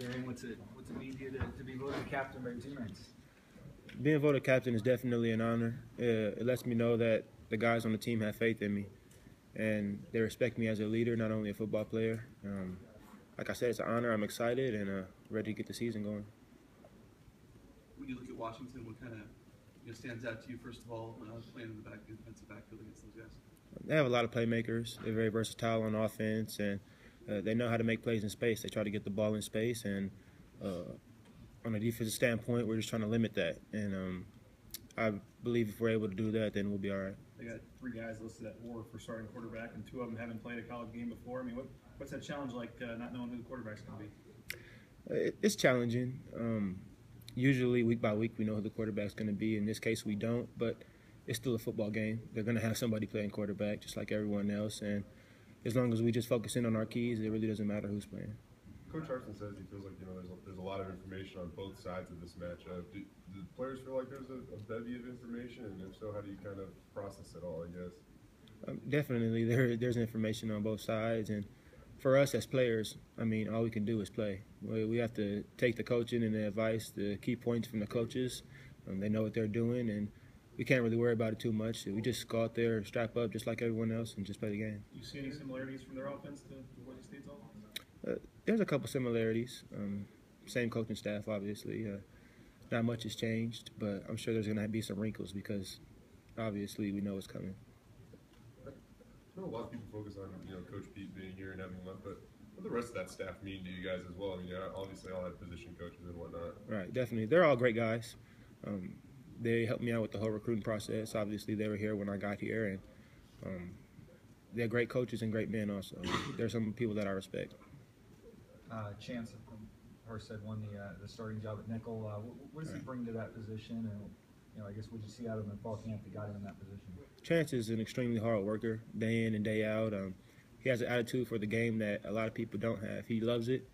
Darian, what's it mean to you to be voted captain by your teammates? Being voted captain is definitely an honor. It lets me know that the guys on the team have faith in me, and they respect me as a leader, not only a football player. Like I said, it's an honor. I'm excited and ready to get the season going. When you look at Washington, what kind of stands out to you, first of all, playing in the defensive backfield against those guys? They have a lot of playmakers. They're very versatile on offense, and they know how to make plays in space. They try to get the ball in space, and on a defensive standpoint, we're just trying to limit that. And I believe if we're able to do that, then we'll be all right. They got 3 guys listed at war for starting quarterback, and 2 of them haven't played a college game before. I mean, what's that challenge like, not knowing who the quarterback's going to be? It's challenging. Usually, week by week, we know who the quarterback's going to be. In this case, we don't, but it's still a football game. They're going to have somebody playing quarterback, just like everyone else. And as long as we just focus in on our keys, it really doesn't matter who's playing. Coach Harsin says he feels like there's a lot of information on both sides of this matchup. Do the players feel like there's a bevy of information, and if so, how do you kind of process it all, I guess? Definitely, there's information on both sides, and for us as players, I mean, all we can do is play. We have to take the coaching and the advice, the key points from the coaches. They know what they're doing, and we can't really worry about it too much. We just go out there, strap up just like everyone else, and just play the game. Do you see any similarities from their offense to Boise State's offense? There's a couple similarities. Same coaching staff, obviously. Not much has changed, but I'm sure there's going to be some wrinkles because obviously we know what's coming. I know a lot of people focus on Coach Pete being here and having left, but what do the rest of that staff mean to you guys as well? I mean, obviously all have position coaches and whatnot. Right, definitely. They're all great guys. They helped me out with the whole recruiting process. Obviously, they were here when I got here, and they're great coaches and great men also. There's some people that I respect. Chance Harstead won the starting job at nickel. What does he bring to that position? And I guess what did you see out of him in fall camp that got him in that position? Chance is an extremely hard worker, day in and day out. He has an attitude for the game that a lot of people don't have. He loves it,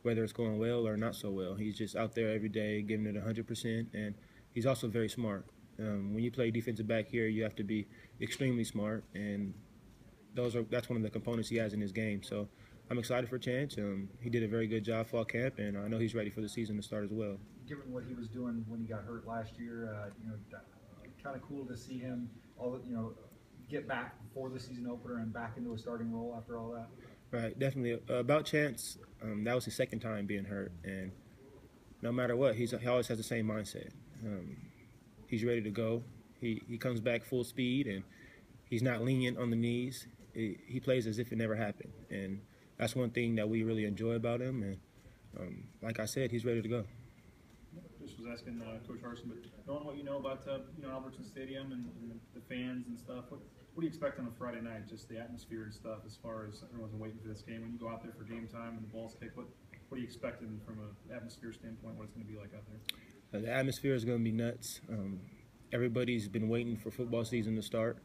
whether it's going well or not so well. He's just out there every day giving it 100%, and he's also very smart. When you play defensive back here, you have to be extremely smart, and that's one of the components he has in his game. So I'm excited for Chance. He did a very good job fall camp, and I know he's ready for the season to start as well. Given what he was doing when he got hurt last year, kind of cool to see him get back before the season opener and back into a starting role after all that. Right, definitely. About Chance, that was his second time being hurt, and no matter what, he always has the same mindset. He's ready to go. He comes back full speed, and he's not lenient on the knees. He plays as if it never happened, and that's one thing that we really enjoy about him. And like I said, he's ready to go. Just was asking Coach Harsin, but knowing what you know about Albertson Stadium and the fans and stuff, what do you expect on a Friday night? Just the atmosphere and stuff, as far as everyone's waiting for this game. When you go out there for game time and the ball's kicked, what are you expecting from an atmosphere standpoint? What it's going to be like out there? The atmosphere is going to be nuts. Everybody's been waiting for football season to start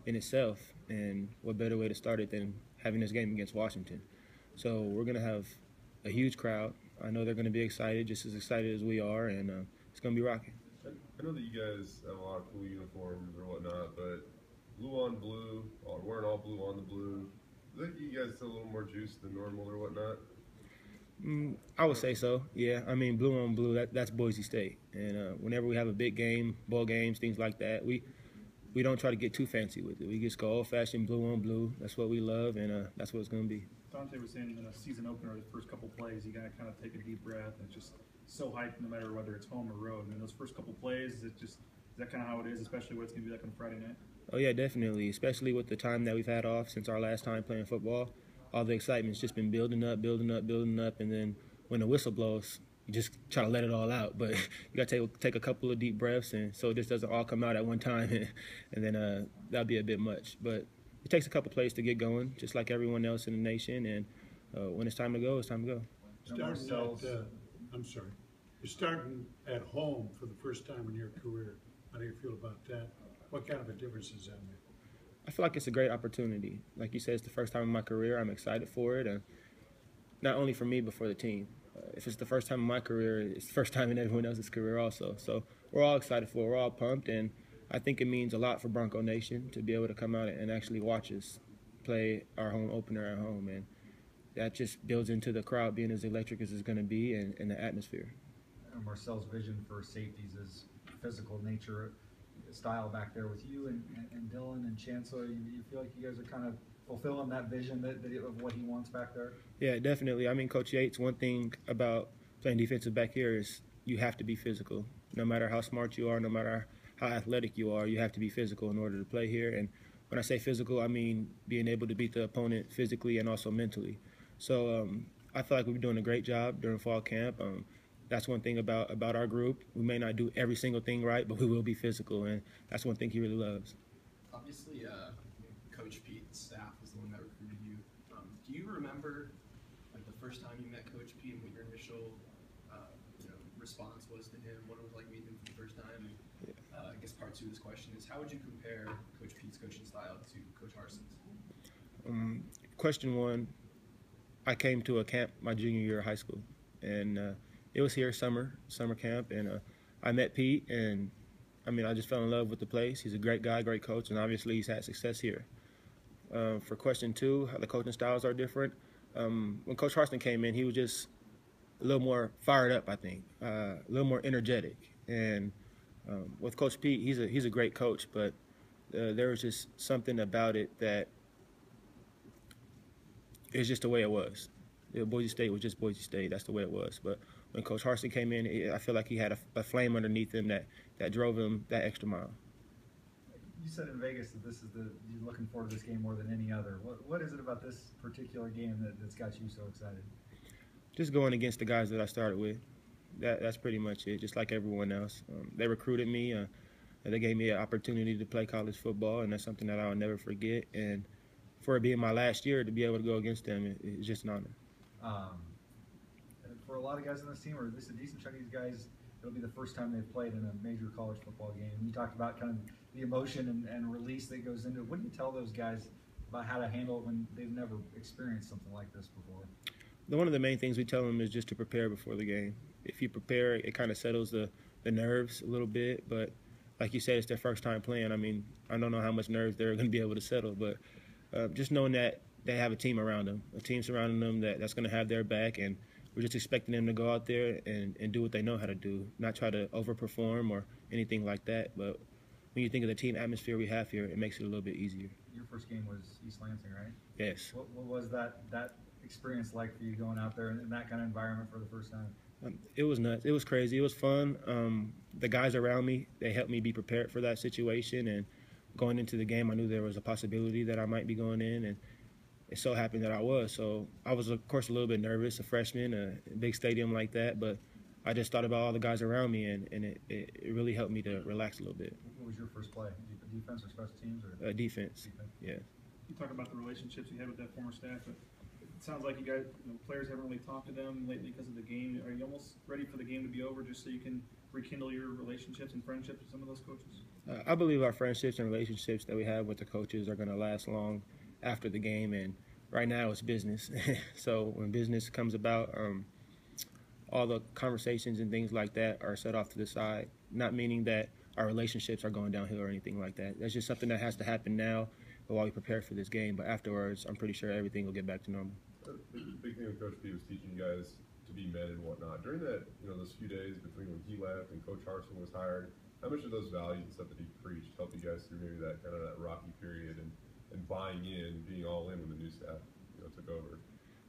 in itself, and what better way to start it than having this game against Washington? So we're going to have a huge crowd. I know they're going to be excited, just as excited as we are, and it's going to be rocking. I know that you guys have a lot of cool uniforms or whatnot, but blue on blue, or wearing all blue on the blue, does that give you guys a little more juice than normal or whatnot? I would say so, yeah. I mean, blue on blue, that's Boise State. And whenever we have a big game, bowl games, things like that, we don't try to get too fancy with it. We just go old-fashioned blue on blue. That's what we love, and that's what it's going to be. Dante was saying in a season opener, the first couple plays, you got to kind of take a deep breath, and it's just so hyped no matter whether it's home or road. I mean, those first couple plays, is that kind of how it is, especially what it's going to be like on Friday night? Oh, yeah, definitely, especially with the time that we've had off since our last time playing football. All the excitement's just been building up, and then when the whistle blows, you just try to let it all out. But you got to take a couple of deep breaths, and so it just doesn't all come out at one time, and then that'll be a bit much. But it takes a couple plays to get going, just like everyone else in the nation, and when it's time to go, it's time to go. You're starting at home for the first time in your career. How do you feel about that? What kind of a difference does that make? I feel like it's a great opportunity. Like you said, it's the first time in my career. I'm excited for it, and not only for me, but for the team. If it's the first time in my career, it's the first time in everyone else's career also. So we're all excited for it. We're all pumped, and I think it means a lot for Bronco Nation to be able to come out and actually watch us play our home opener at home. And that just builds into the crowd being as electric as it's going to be and the atmosphere. Marcel's vision for safeties is physical nature, style back there with you and Dylan and Chancellor. You feel like you guys are kind of fulfilling that vision of what he wants back there? Yeah, definitely. I mean, Coach Yates, one thing about playing defensive back here is you have to be physical. No matter how smart you are, no matter how athletic you are, you have to be physical in order to play here. And when I say physical, I mean being able to beat the opponent physically and also mentally. So I feel like we're doing a great job during fall camp. That's one thing about our group. We may not do every single thing right, but we will be physical, and that's one thing he really loves. Obviously, Coach Pete's staff was the one that recruited you. Do you remember, like, the first time you met Coach Pete and what your initial, response was to him? What it was like meeting him for the first time? And, I guess part two of this question is, how would you compare Coach Pete's coaching style to Coach Harson's? Question one, I came to a camp my junior year of high school, and it was here summer camp, and I met Pete, and I mean, I just fell in love with the place. He's a great guy, great coach, and obviously he's had success here. For question two, how the coaching styles are different. When Coach Harson came in, he was just a little more fired up, I think, a little more energetic. And with Coach Pete, he's a great coach, but there was just something about it that it's just the way it was. Boise State was just Boise State. That's the way it was. But when Coach Harson came in, I feel like he had a flame underneath him that drove him that extra mile. You said in Vegas that you're looking forward to this game more than any other. What is it about this particular game that's got you so excited? Just going against the guys that I started with. That's pretty much it, just like everyone else. They recruited me. And they gave me an opportunity to play college football, and that's something that I'll never forget. And for it being my last year, to be able to go against them, it's just an honor. For a lot of guys on this team, or at least a decent chunk of these guys, it'll be the first time they've played in a major college football game. You talked about kind of the emotion and release that goes into it. What do you tell those guys about how to handle it when they've never experienced something like this before? One of the main things we tell them is just to prepare before the game. If you prepare, it kind of settles the nerves a little bit. But like you said, it's their first time playing. I mean, I don't know how much nerves they're going to be able to settle, but just knowing that they have a team around them, a team surrounding them that's going to have their back, and we're just expecting them to go out there and do what they know how to do, not try to overperform or anything like that. But when you think of the team atmosphere we have here, it makes it a little bit easier. Your first game was East Lansing, right? Yes. What was that experience like for you going out there in that kind of environment for the first time? It was nuts. It was crazy. It was fun. The guys around me, they helped me be prepared for that situation. And going into the game, I knew there was a possibility that I might be going in, and it so happened that I was. So I was, of course, a little bit nervous, a freshman, a big stadium like that. But I just thought about all the guys around me, and it really helped me to relax a little bit. What was your first play? Defense or special teams? Or Defense. Yeah. You talk about the relationships you had with that former staff, but it sounds like you guys, players haven't really talked to them lately because of the game. Are you almost ready for the game to be over just so you can rekindle your relationships and friendships with some of those coaches? I believe our friendships and relationships that we have with the coaches are going to last long after the game, and right now it's business. So when business comes about, all the conversations and things like that are set off to the side, not meaning that our relationships are going downhill or anything like that. That's just something that has to happen now while we prepare for this game. But afterwards, I'm pretty sure everything will get back to normal. The big thing with Coach P was teaching you guys to be men and whatnot. During that, those few days between when he left and Coach Harson was hired, how much of those values and stuff that he preached helped you guys through maybe that kind of that rocky period and buying in, being all in when the new staff took over?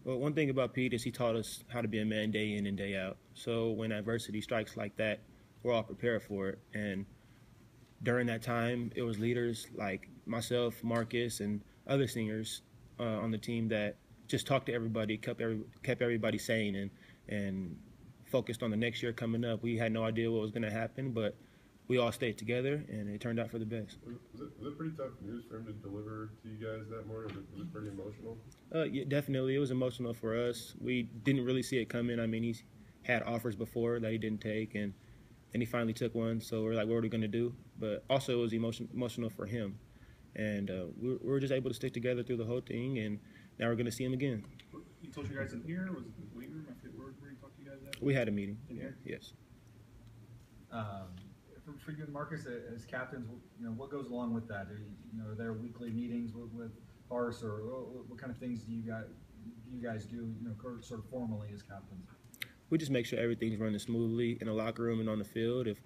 Well, one thing about Pete is he taught us how to be a man day in and day out. So when adversity strikes like that, we're all prepared for it. And during that time, it was leaders like myself, Marcus, and other seniors on the team that just talked to everybody, kept everybody sane and focused on the next year coming up. We had no idea what was going to happen, but we all stayed together, and it turned out for the best. Was it pretty tough news for him to deliver to you guys that morning? Was it pretty emotional? Yeah, definitely. It was emotional for us. We didn't really see it coming. I mean, he's had offers before that he didn't take, and he finally took one. So we're like, what are we going to do? But also it was emotional for him. And we were just able to stick together through the whole thing, and now we're going to see him again. You told you guys in here? Was it the weight room? I forget where you talked to you guys at? We had a meeting. In here? Yes. For you and Marcus as captains, what goes along with that? Are there weekly meetings with Ars, or what kind of things do you you guys do, you know, sort of formally as captains? We just make sure everything's running smoothly in the locker room and on the field. If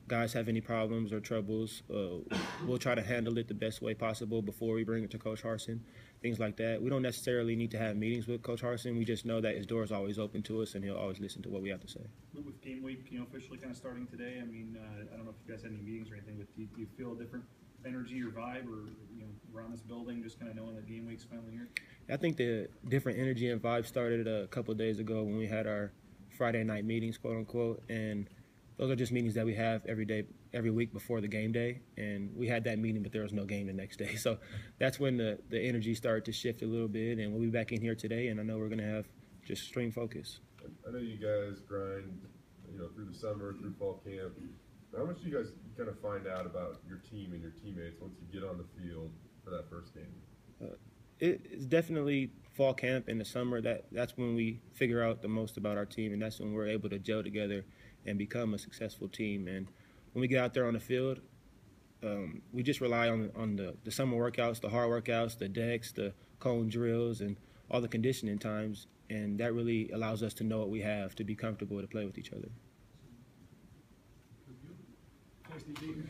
guys have any problems or troubles, we'll try to handle it the best way possible before we bring it to Coach Harsin, things like that. We don't necessarily need to have meetings with Coach Harsin. We just know that his door is always open to us, and he'll always listen to what we have to say. With game week, officially kind of starting today, I mean, I don't know if you guys had any meetings or anything, but do you feel a different energy or vibe, or around this building, just kind of knowing that game week's finally here? I think the different energy and vibe started a couple of days ago when we had our Friday night meetings, quote unquote, and those are just meetings that we have every week before the game day. And we had that meeting, but there was no game the next day. So that's when the energy started to shift a little bit. And we'll be back in here today, and I know we're going to have just extreme focus. I know you guys grind, through the summer, through fall camp. How much do you guys kind of find out about your team and your teammates once you get on the field for that first game? It's definitely fall camp in the summer. That's when we figure out the most about our team, and that's when we're able to gel together and become a successful team. And when we get out there on the field, we just rely on the summer workouts, the hard workouts, the decks, the cone drills, and all the conditioning times, and that really allows us to know what we have to be comfortable to play with each other. Thanks, DG.